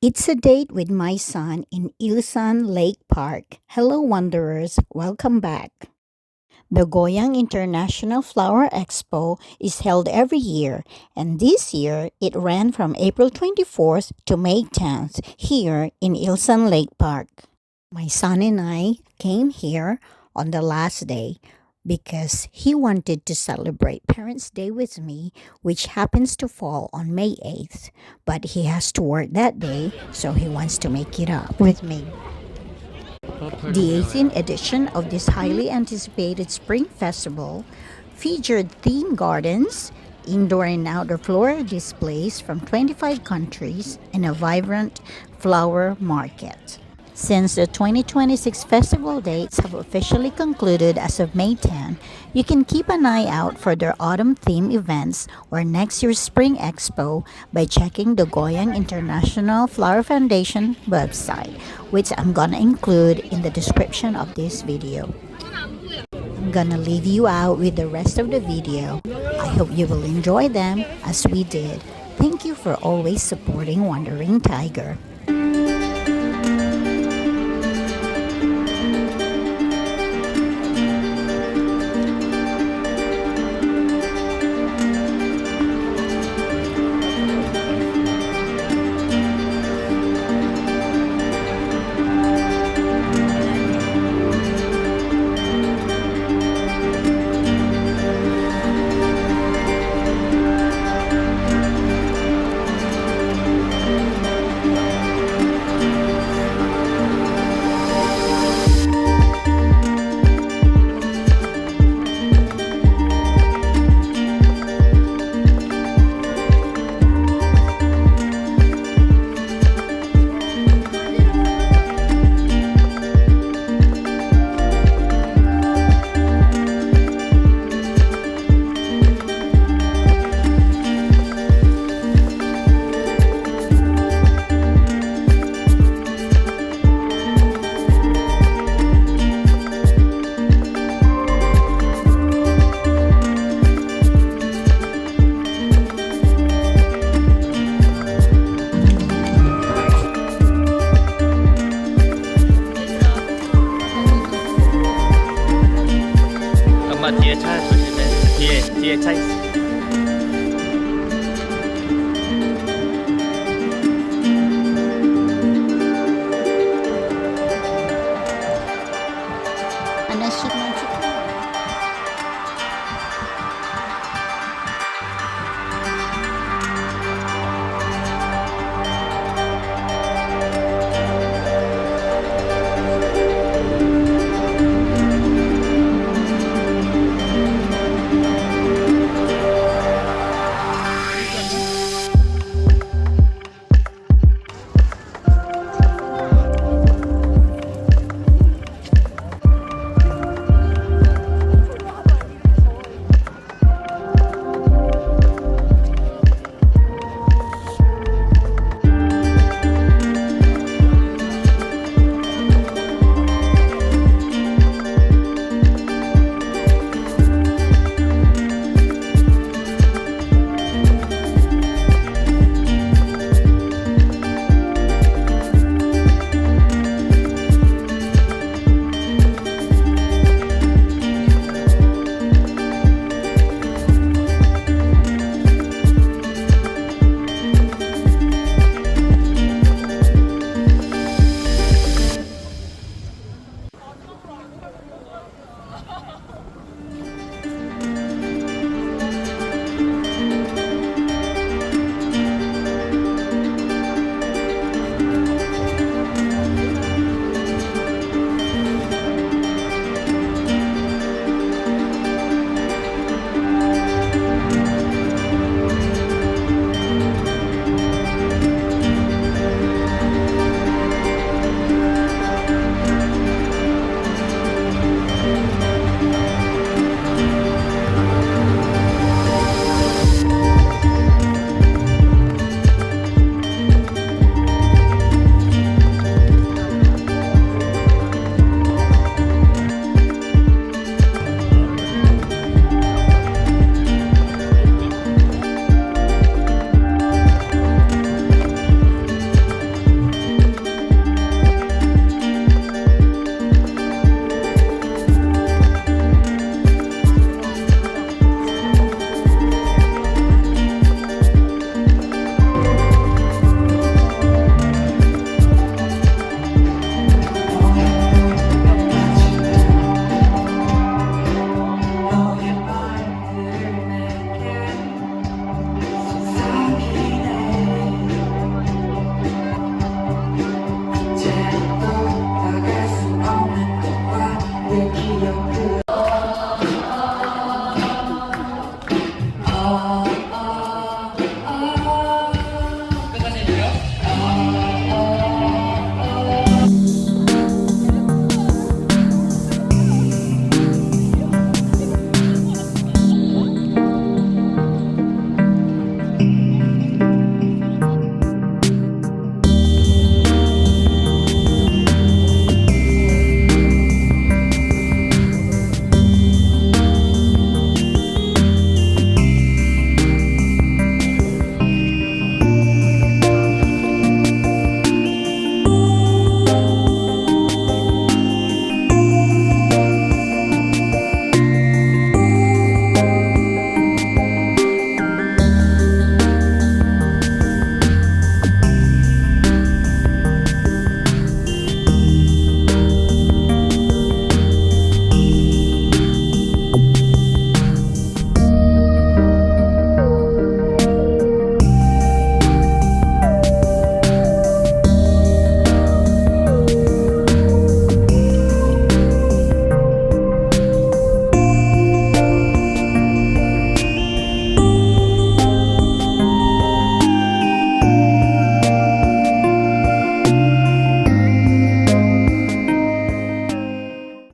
It's a date with my son in Ilsan Lake Park. Hello, wanderers. Welcome back. The Goyang International Flower Expo is held every year, and this year it ran from April 24th to May 10th here in Ilsan Lake Park. My son and I came here on the last day because he wanted to celebrate Parents' Day with me, which happens to fall on May 8th. But he has to work that day, so he wants to make it up with me. The 18th edition of this highly anticipated spring festival featured themed gardens, indoor and outdoor floral displays from 25 countries, and a vibrant flower market. Since the 2026 festival dates have officially concluded as of May 10, you can keep an eye out for their autumn theme events or next year's spring expo by checking the Goyang International Flower Foundation website, which I'm gonna include in the description of this video. I'm gonna leave you out with the rest of the video. I hope you will enjoy them as we did. Thank you for always supporting Wandering Tiger.